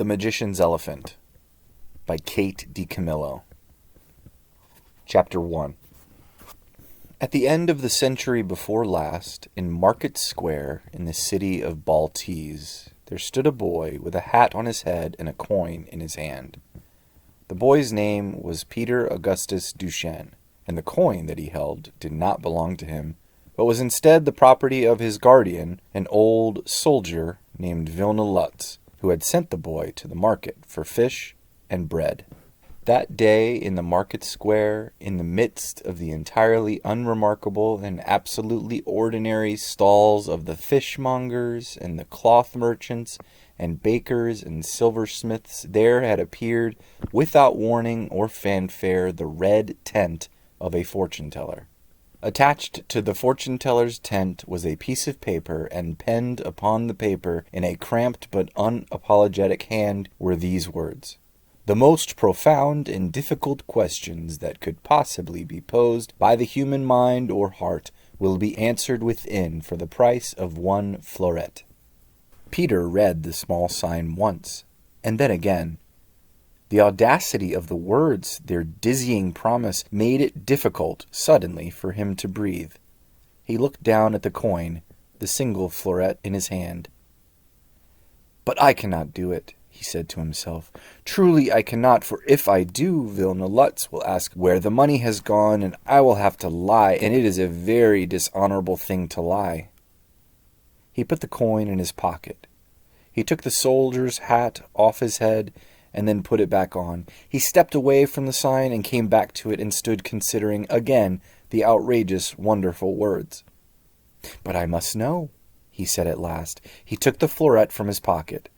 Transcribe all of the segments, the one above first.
The Magician's Elephant by Kate DiCamillo. Chapter 1. At the end of the century before last, in Market Square in the city of Baltese, there stood a boy with a hat on his head and a coin in his hand. The boy's name was Peter Augustus Duchenne, and the coin that he held did not belong to him, but was instead the property of his guardian, an old soldier named Vilna Lutz, who had sent the boy to the market for fish and bread. That day in the market square, in the midst of the entirely unremarkable and absolutely ordinary stalls of the fishmongers and the cloth merchants and bakers and silversmiths, there had appeared, without warning or fanfare, the red tent of a fortune-teller. Attached to the fortune-teller's tent was a piece of paper, and penned upon the paper in a cramped but unapologetic hand were these words: "The most profound and difficult questions that could possibly be posed by the human mind or heart will be answered within for the price of 1 floret." Peter read the small sign once, and then again. The audacity of the words, their dizzying promise, made it difficult, suddenly, for him to breathe. He looked down at the coin, the single floret in his hand. "But I cannot do it," he said to himself. "Truly I cannot, for if I do, Vilna Lutz will ask where the money has gone, and I will have to lie, and it is a very dishonorable thing to lie." He put the coin in his pocket. He took the soldier's hat off his head, and then put it back on. He stepped away from the sign and came back to it and stood considering again the outrageous, wonderful words. "But I must know," he said at last. He took the floret from his pocket.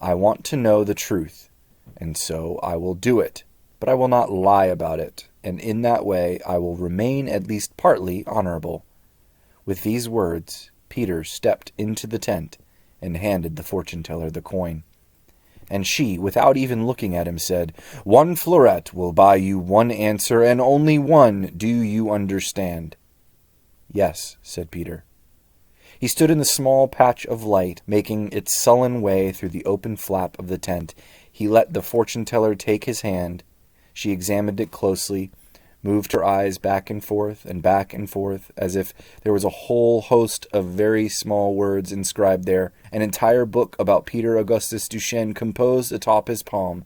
"I want to know the truth, and so I will do it, but I will not lie about it, and in that way I will remain at least partly honorable." With these words, Peter stepped into the tent and handed the fortune-teller the coin. And she, without even looking at him, said, "1 floret will buy you 1 answer, and only 1. Do you understand?" "Yes," said Peter. He stood in the small patch of light, making its sullen way through the open flap of the tent. He let the fortune-teller take his hand. She examined it closely, moved her eyes back and forth, as if there was a whole host of very small words inscribed there, an entire book about Peter Augustus Duchenne composed atop his palm.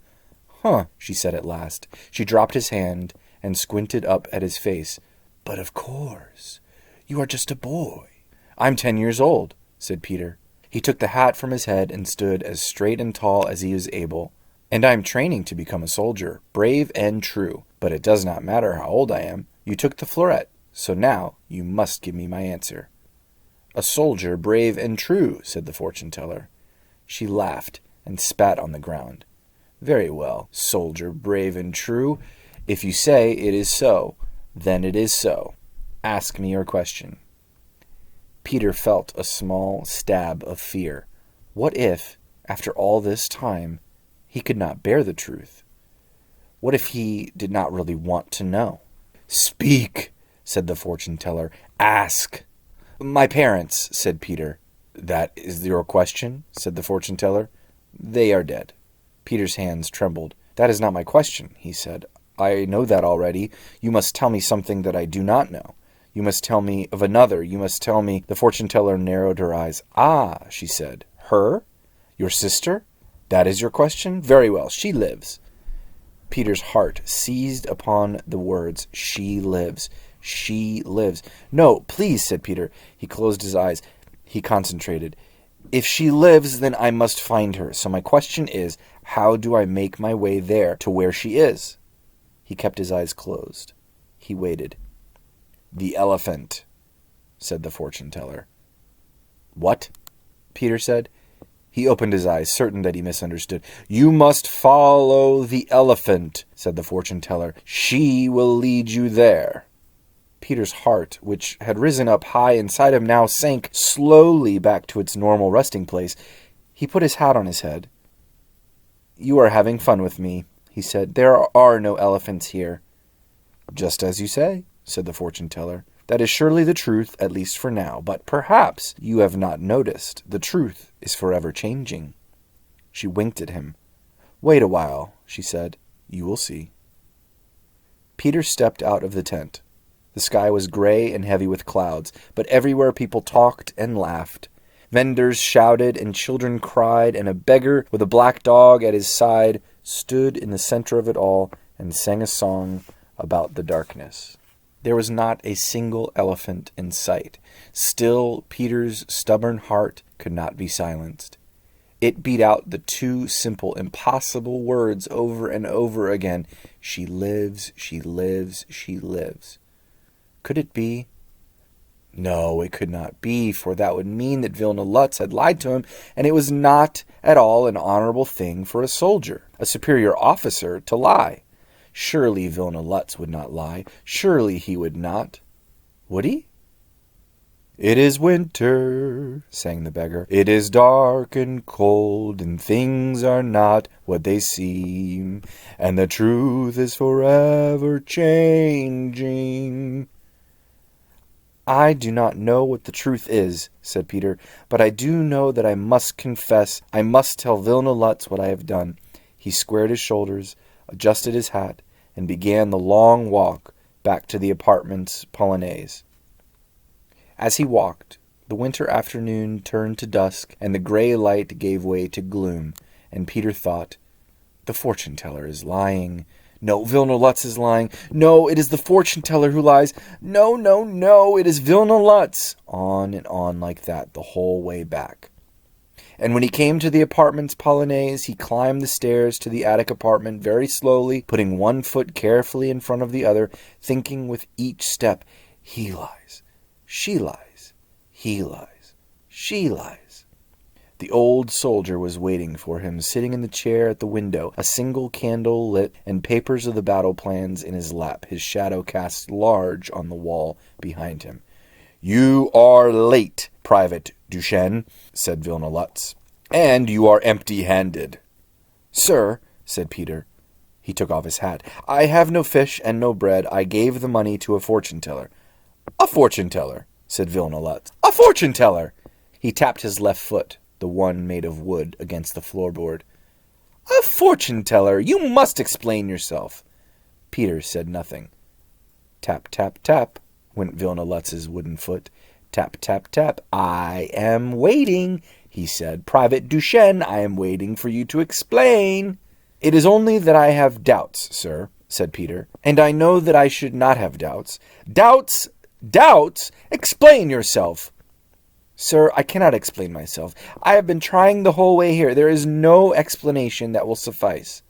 "Huh," she said at last. She dropped his hand and squinted up at his face. "But of course, you are just a boy." "I'm 10 years old," said Peter. He took the hat from his head and stood as straight and tall as he was able. "And I'm training to become a soldier, brave and true. But it does not matter how old I am. You took the floret, so now you must give me my answer." "A soldier, brave and true," said the fortune-teller. She laughed and spat on the ground. "Very well, soldier, brave and true. If you say it is so, then it is so. Ask me your question." Peter felt a small stab of fear. What if, after all this time, he could not bear the truth? What if he did not really want to know? "Speak," said the fortune-teller. "Ask." "My parents," said Peter. "That is your question?" said the fortune-teller. "They are dead." Peter's hands trembled. "That is not my question," he said. "I know that already. You must tell me something that I do not know. You must tell me of another. You must tell me—" The fortune-teller narrowed her eyes. "Ah," she said. "Her? Your sister? That is your question? Very well. She lives." Peter's heart seized upon the words, "She lives. She lives." "No, please," said Peter. He closed his eyes. He concentrated. "If she lives, then I must find her. So my question is, how do I make my way there, to where she is?" He kept his eyes closed. He waited. "The elephant," said the fortune-teller. "What?" Peter said. He opened his eyes, certain that he misunderstood. "You must follow the elephant," said the fortune-teller. "She will lead you there." Peter's heart, which had risen up high inside him, now sank slowly back to its normal resting place. He put his hat on his head. "You are having fun with me," he said. "There are no elephants here." "Just as you say," said the fortune-teller. "That is surely the truth, at least for now. But perhaps you have not noticed. The truth is forever changing." She winked at him. "Wait a while," she said. "You will see." Peter stepped out of the tent. The sky was gray and heavy with clouds, but everywhere people talked and laughed. Vendors shouted and children cried, and a beggar with a black dog at his side stood in the center of it all and sang a song about the darkness. There was not a single elephant in sight. Still, Peter's stubborn heart could not be silenced. It beat out the two simple, impossible words over and over again. She lives, she lives, she lives. Could it be? No, it could not be, for that would mean that Vilna Lutz had lied to him, and it was not at all an honorable thing for a soldier, a superior officer, to lie. Surely Vilna Lutz would not lie. Surely he would not. Would he? "It is winter," sang the beggar. "It is dark and cold, and things are not what they seem, and the truth is forever changing." "I do not know what the truth is," said Peter, "but I do know that I must confess. I must tell Vilna Lutz what I have done." He squared his shoulders, adjusted his hat, and began the long walk back to the apartment's polonaise. As he walked, the winter afternoon turned to dusk, and the gray light gave way to gloom, and Peter thought, "The fortune-teller is lying. No, Vilna Lutz is lying. No, it is the fortune-teller who lies. No, no, no, it is Vilna Lutz." On and on like that the whole way back. And when he came to the apartment's polonaise, he climbed the stairs to the attic apartment very slowly, putting one foot carefully in front of the other, thinking with each step, "He lies. She lies. He lies. She lies." The old soldier was waiting for him, sitting in the chair at the window, a single candle lit, and papers of the battle plans in his lap, his shadow cast large on the wall behind him. "You are late, Private Duchesne," said Vilna Lutz, "and you are empty-handed." "Sir," said Peter. He took off his hat. "I have no fish and no bread. I gave the money to a fortune-teller." "A fortune-teller," said Vilna Lutz. "A fortune-teller!" He tapped his left foot, the one made of wood, against the floorboard. "A fortune-teller! You must explain yourself." Peter said nothing. Tap, tap, tap, went Vilna Lutz's wooden foot. Tap, tap, tap. "I am waiting," he said. "Private Duchesne, I am waiting for you to explain." "It is only that I have doubts, sir," said Peter, "and I know that I should not have doubts." "Doubts? Doubts? Explain yourself." "Sir, I cannot explain myself. I have been trying the whole way here. There is no explanation that will suffice."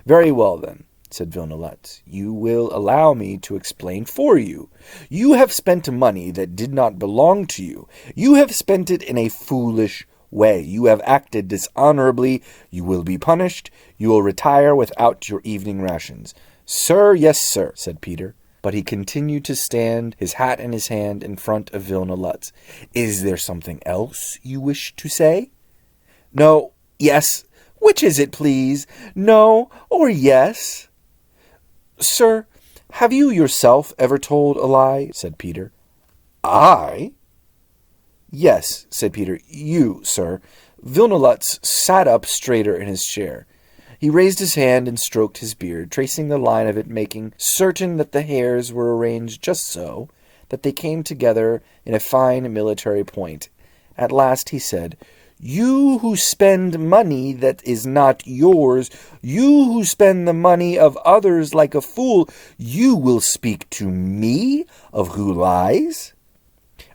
"Very well, then," said Vilna Lutz. "You will allow me to explain for you. You have spent money that did not belong to you. You have spent it in a foolish way. You have acted dishonorably. You will be punished. You will retire without your evening rations." "Sir, yes, sir," said Peter. But he continued to stand, his hat in his hand, in front of Vilna Lutz. "Is there something else you wish to say?" "No, yes. Which is it, please? No or yes?" "Sir, have you yourself ever told a lie?" said Peter. "I?" "Yes," said Peter. "You, sir." Vilna Lutz sat up straighter in his chair. He raised his hand and stroked his beard, tracing the line of it, making certain that the hairs were arranged just so, that they came together in a fine military point. At last he said, "You who spend money that is not yours, you who spend the money of others like a fool, you will speak to me of who lies?"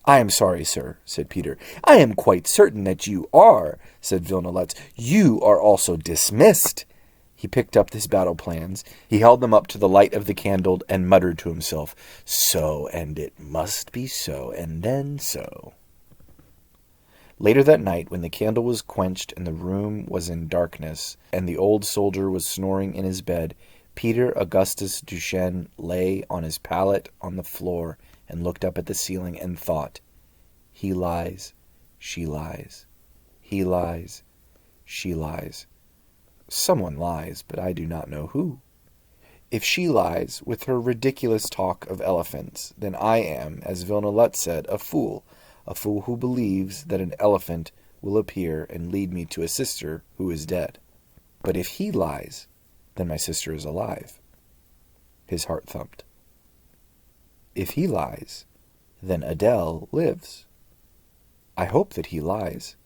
"I am sorry, sir," said Peter. "I am quite certain that you are," said Vilna Lutz. "You are also dismissed." He picked up his battle plans. He held them up to the light of the candle and muttered to himself, "So, and it must be so, and then so." Later that night, when the candle was quenched and the room was in darkness, and the old soldier was snoring in his bed, Peter Augustus Duchesne lay on his pallet on the floor and looked up at the ceiling and thought, "He lies, she lies. He lies, she lies. Someone lies, but I do not know who. If she lies with her ridiculous talk of elephants, then I am, as Vilna Lutz said, a fool who believes that an elephant will appear and lead me to a sister who is dead." But if he lies, then my sister is alive. His heart thumped. If he lies, then Adele lives. I hope that he lies,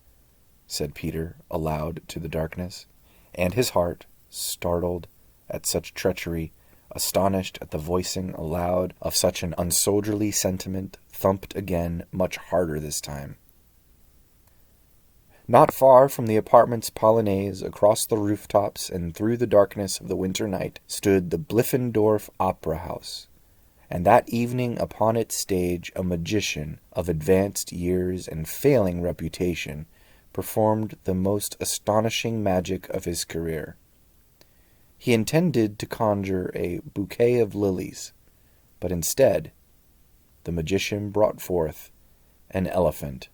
said Peter aloud to the darkness, and his heart, startled at such treachery, astonished at the voicing aloud of such an unsoldierly sentiment, thumped again, much harder this time. Not far from the apartment's polonaise, across the rooftops and through the darkness of the winter night, stood the Bliffendorf Opera House, and that evening upon its stage a magician of advanced years and failing reputation performed the most astonishing magic of his career. He intended to conjure a bouquet of lilies, but instead, the magician brought forth an elephant.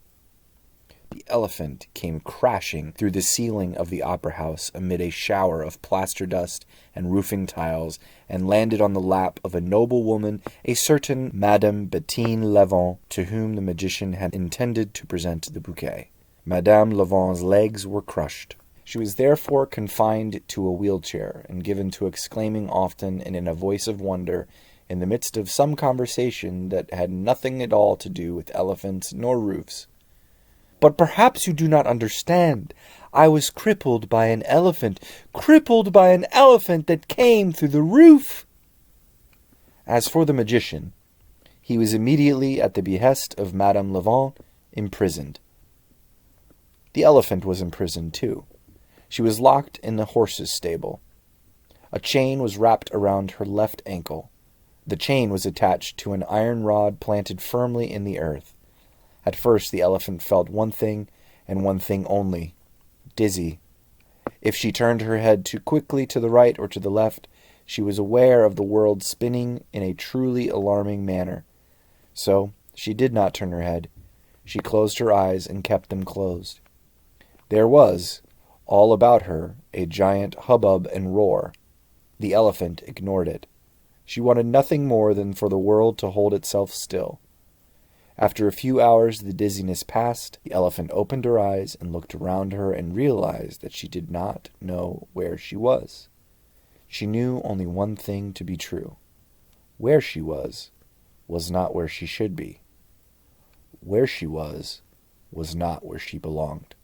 The elephant came crashing through the ceiling of the opera house amid a shower of plaster dust and roofing tiles, and landed on the lap of a noble woman, a certain Madame Bettine Levant, to whom the magician had intended to present the bouquet. Madame Levant's legs were crushed. She was therefore confined to a wheelchair, and given to exclaiming often and in a voice of wonder, in the midst of some conversation that had nothing at all to do with elephants nor roofs, "But perhaps you do not understand. I was crippled by an elephant that came through the roof." As for the magician, he was immediately, at the behest of Madame Levant, imprisoned. The elephant was imprisoned too. She was locked in the horse's stable. A chain was wrapped around her left ankle. The chain was attached to an iron rod planted firmly in the earth. At first the elephant felt one thing, and one thing only: dizzy. If she turned her head too quickly to the right or to the left, she was aware of the world spinning in a truly alarming manner. So she did not turn her head. She closed her eyes and kept them closed. There was, all about her, a giant hubbub and roar. The elephant ignored it. She wanted nothing more than for the world to hold itself still. After a few hours the dizziness passed. The elephant opened her eyes and looked around her and realized that she did not know where she was. She knew only one thing to be true. Where she was not where she should be. Where she was not where she belonged.